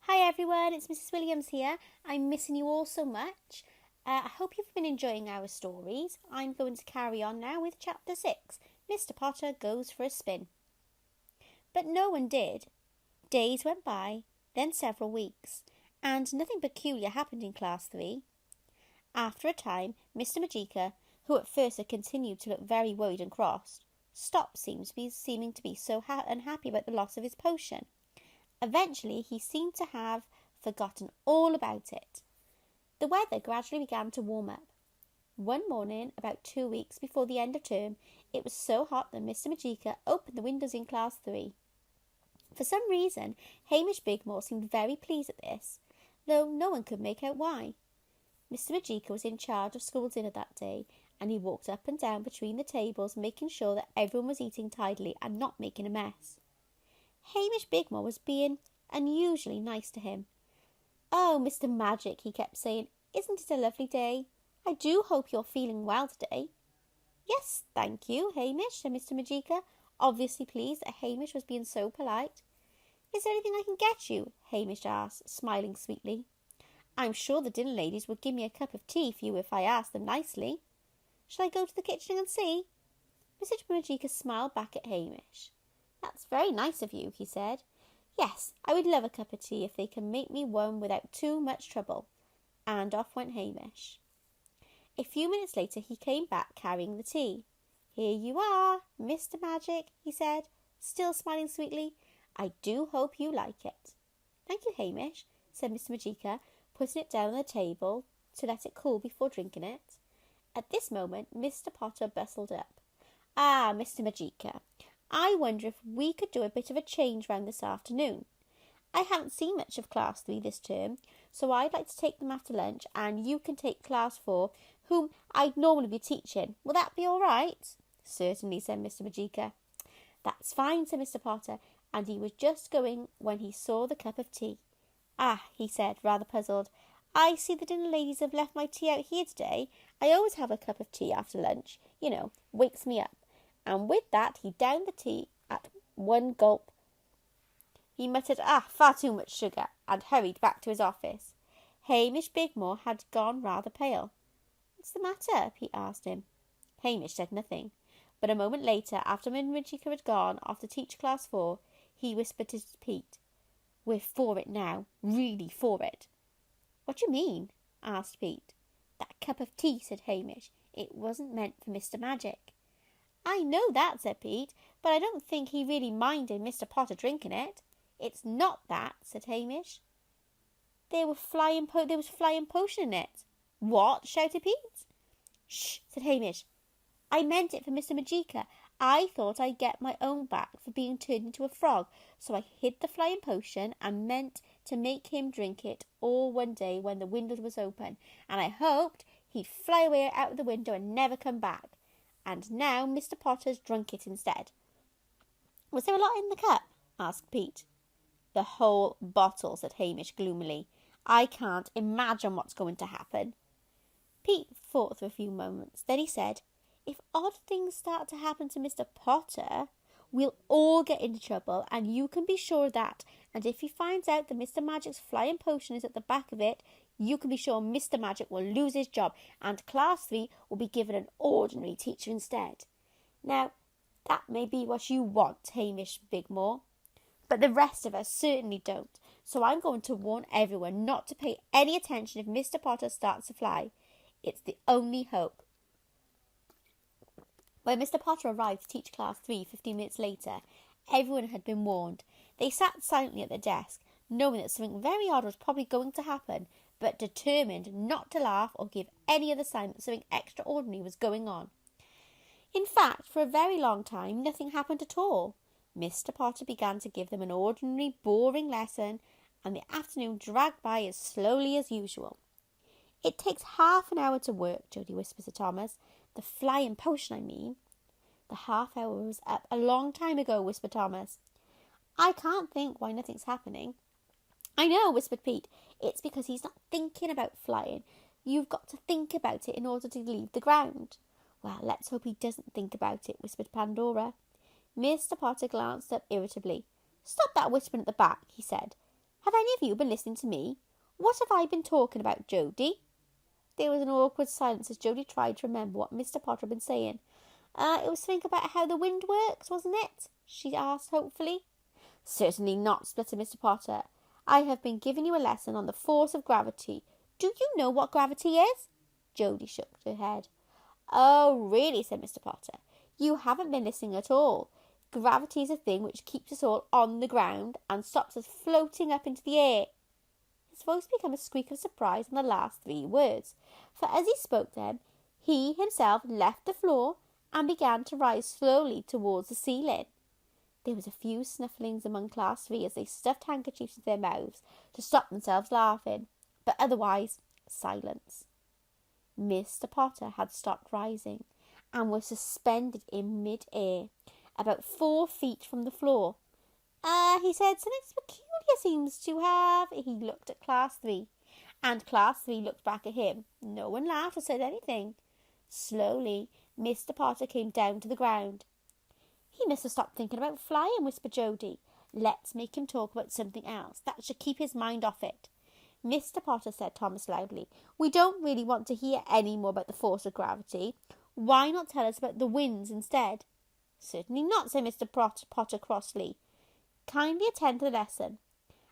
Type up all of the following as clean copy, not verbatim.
Hi everyone, it's Mrs. Williams here. I'm missing you all so much. I hope you've been enjoying our stories. I'm going to carry on now with chapter 6. Mr. Potter goes for a spin. But no one did. Days went by, then several weeks, and nothing peculiar happened in class 3. After a time, Mr. Magica, who at first had continued to look very worried and cross, stopped seeming to be so unhappy about the loss of his potion. Eventually, he seemed to have forgotten all about it. The weather gradually began to warm up. One morning, about 2 weeks before the end of term, it was so hot that Mr. Majeika opened the windows in class 3. For some reason, Hamish Bigmore seemed very pleased at this, though no one could make out why. Mr. Majeika was in charge of school dinner that day, and he walked up and down between the tables, making sure that everyone was eating tidily and not making a mess. Hamish Bigmore was being unusually nice to him. "Oh, Mr. Magic," he kept saying, "isn't it a lovely day? I do hope you're feeling well today." "Yes, thank you, Hamish," said Mr. Magica, obviously pleased that Hamish was being so polite. "Is there anything I can get you?" Hamish asked, smiling sweetly. "I'm sure the dinner ladies would give me a cup of tea for you if I asked them nicely. Shall I go to the kitchen and see?" Mr. Magica smiled back at Hamish. "That's very nice of you," he said. "Yes, I would love a cup of tea if they can make me one without too much trouble." And off went Hamish. A few minutes later he came back carrying the tea. "Here you are, Mr. Magic," he said, still smiling sweetly. "I do hope you like it." "Thank you, Hamish," said Mr. Magica, putting it down on the table to let it cool before drinking it. At this moment Mr. Potter bustled up. "Ah, Mr. Magica, I wonder if we could do a bit of a change round this afternoon. I haven't seen much of Class 3 this term, so I'd like to take them after lunch, and you can take Class 4, whom I'd normally be teaching. Will that be all right?" "Certainly," said Mr. Magica. "That's fine," said Mr. Potter, and he was just going when he saw the cup of tea. "Ah," he said, rather puzzled, "I see the dinner ladies have left my tea out here today. I always have a cup of tea after lunch. Wakes me up." And with that he downed the tea at one gulp. He muttered, "Far too much sugar," and hurried back to his office. Hamish Bigmore had gone rather pale. "What's the matter?" Pete asked him. Hamish said nothing, but a moment later, after Magica had gone off to teach Class 4, he whispered to Pete, "We're for it now, really for it." "What do you mean?" asked Pete. "That cup of tea," said Hamish. "It wasn't meant for Mr. Magic." "I know that," said Pete, "but I don't think he really minded Mr. Potter drinking it." "It's not that," said Hamish. There was flying potion in it." "What?" shouted Pete. "Shh," said Hamish. "I meant it for Mr. Magica. I thought I'd get my own back for being turned into a frog, so I hid the flying potion and meant to make him drink it all one day when the window was open, and I hoped he'd fly away out of the window and never come back. And now Mr. Potter's drunk it instead." "Was there a lot in the cup?" asked Pete. "The whole bottle," said Hamish gloomily. "I can't imagine what's going to happen." Pete thought for a few moments. Then he said, "If odd things start to happen to Mr. Potter, we'll all get into trouble, and you can be sure of that. And if he finds out that Mr. Magic's flying potion is at the back of it, you can be sure Mr. Magic will lose his job, and Class 3 will be given an ordinary teacher instead. Now, that may be what you want, Hamish Bigmore, but the rest of us certainly don't. So I'm going to warn everyone not to pay any attention if Mr. Potter starts to fly. It's the only hope." When Mr. Potter arrived to teach Class 3 15 minutes later, everyone had been warned. They sat silently at their desk, knowing that something very odd was probably going to happen, but determined not to laugh or give any other sign that something extraordinary was going on. In fact, for a very long time, nothing happened at all. Mr. Potter began to give them an ordinary, boring lesson, and the afternoon dragged by as slowly as usual. "It takes half an hour to work," Jody whispered to Thomas. "The flying potion, I mean." "The half hour was up a long time ago," whispered Thomas. "I can't think why nothing's happening." "I know," whispered Pete. "It's because he's not thinking about flying. You've got to think about it in order to leave the ground." "Well, let's hope he doesn't think about it," whispered Pandora. Mr. Potter glanced up irritably. "Stop that whispering at the back," he said. Have any of you been listening to me? What have I been talking about, Jody?" There was an awkward silence as Jody tried to remember what Mr. Potter had been saying. It was something about how the wind works, wasn't it?" she asked hopefully. "Certainly not," spluttered Mr. Potter. "I have been giving you a lesson on the force of gravity. Do you know what gravity is?" Jody shook her head. "Oh, really?" said Mr. Potter. "You haven't been listening at all. Gravity is a thing which keeps us all on the ground and stops us floating up into the air." His voice became a squeak of surprise on the last 3 words, for as he spoke them, he himself left the floor and began to rise slowly towards the ceiling. There was a few snufflings among Class 3 as they stuffed handkerchiefs into their mouths to stop themselves laughing, but otherwise silence. Mr. Potter had stopped rising and was suspended in mid-air, about 4 feet from the floor. He said, "something peculiar seems to have—" He looked at Class 3, and Class 3 looked back at him. No one laughed or said anything. Slowly, Mr. Potter came down to the ground. "He must have stopped thinking about flying," whispered Jody. "Let's make him talk about something else. That should keep his mind off it." "Mr. Potter," said Thomas loudly, "we don't really want to hear any more about the force of gravity. Why not tell us about the winds instead?" "Certainly not," said Mr. Potter crossly. "Kindly attend to the lesson.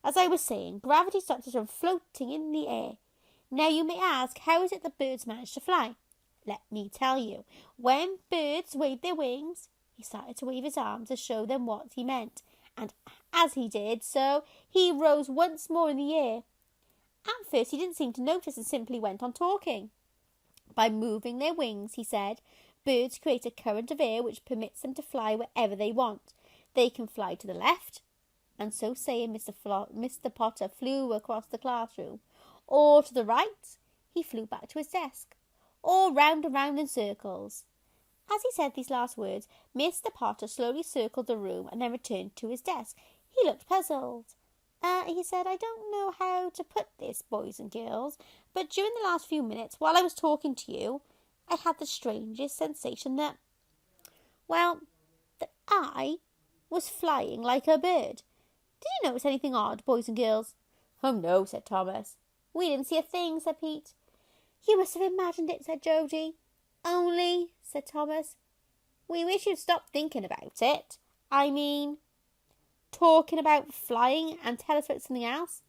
As I was saying, gravity stops us from floating in the air. Now you may ask, how is it that birds manage to fly? Let me tell you. When birds wave their wings—" He started to wave his arms to show them what he meant, and as he did so, he rose once more in the air. At first he didn't seem to notice and simply went on talking. "By moving their wings," he said, "birds create a current of air which permits them to fly wherever they want. They can fly to the left," and so saying Mr. Potter flew across the classroom, "or to the right," he flew back to his desk, "or round and round in circles." As he said these last words, Mr. Potter slowly circled the room and then returned to his desk. He looked puzzled. He said, "I don't know how to put this, boys and girls, but during the last few minutes, while I was talking to you, I had the strangest sensation that I was flying like a bird. Did you notice anything odd, boys and girls?" "Oh, no," said Thomas. "We didn't see a thing," said Pete. "You must have imagined it," said Jody. "Only," said Thomas, "we wish you'd stop thinking about it. I mean, talking about flying and tell us about something else."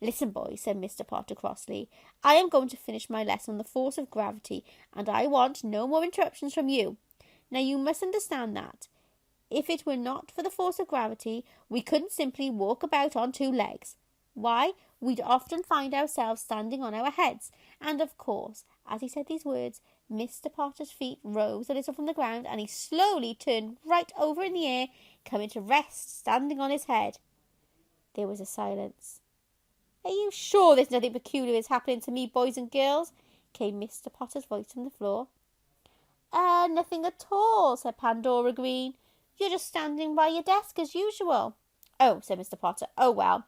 "Listen, boys," said Mr. Potter crossly. "I am going to finish my lesson on the force of gravity, and I want no more interruptions from you. Now you must understand that, if it were not for the force of gravity, we couldn't simply walk about on 2 legs. Why, we'd often find ourselves standing on our heads. And of course," as he said these words, Mr. Potter's feet rose a little from the ground, and he slowly turned right over in the air, coming to rest standing on his head. There was a silence. "Are you sure there's nothing peculiar is happening to me, boys and girls?" came Mr. Potter's voice from the floor. Nothing at all," said Pandora Green. "You're just standing by your desk as usual." "Oh," said Mr. Potter. "Oh, well,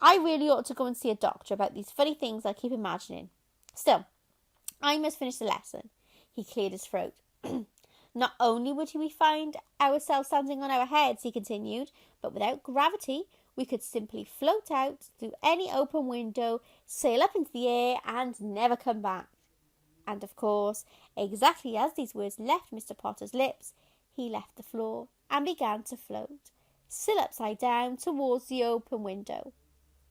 I really ought to go and see a doctor about these funny things I keep imagining. Still, I must finish the lesson." He cleared his throat. "Not only would we find ourselves standing on our heads," he continued, "but without gravity, we could simply float out through any open window, sail up into the air, and never come back." And of course, exactly as these words left Mr. Potter's lips, he left the floor and began to float, still upside down, towards the open window.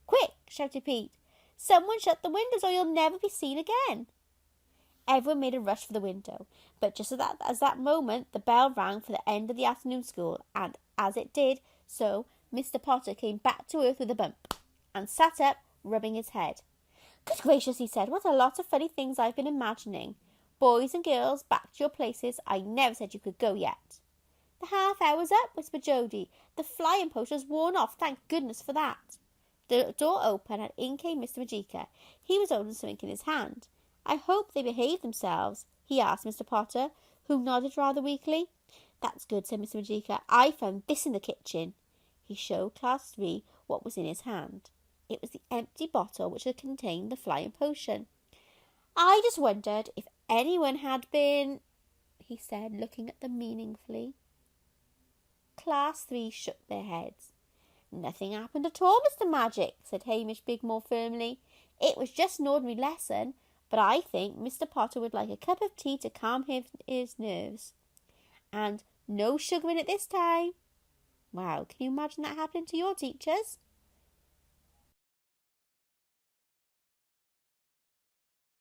"Quick!" shouted Pete. "Someone shut the windows or you'll never be seen again." Everyone made a rush for the window, but just as that moment the bell rang for the end of the afternoon school, and as it did so, Mr. Potter came back to earth with a bump, and sat up, rubbing his head. "Good gracious," he said, "what a lot of funny things I've been imagining. Boys and girls, back to your places. I never said you could go yet." "The half-hour's up," whispered Jody. "The flying potion's worn off, thank goodness for that." The door opened, and in came Mr. Magica. He was holding something in his hand. "I hope they behaved themselves?" he asked Mr. Potter, who nodded rather weakly. "That's good," said Mr. Magica. "I found this in the kitchen." He showed Class 3 what was in his hand. It was the empty bottle which had contained the flying potion. "I just wondered if anyone had been," he said, looking at them meaningfully. Class 3 shook their heads. Nothing happened at all, Mr. Magic, said Hamish Big more firmly. It was just an ordinary lesson, but I think Mr. Potter would like a cup of tea to calm his nerves. And no sugar in it this time. Wow, can you imagine that happening to your teachers?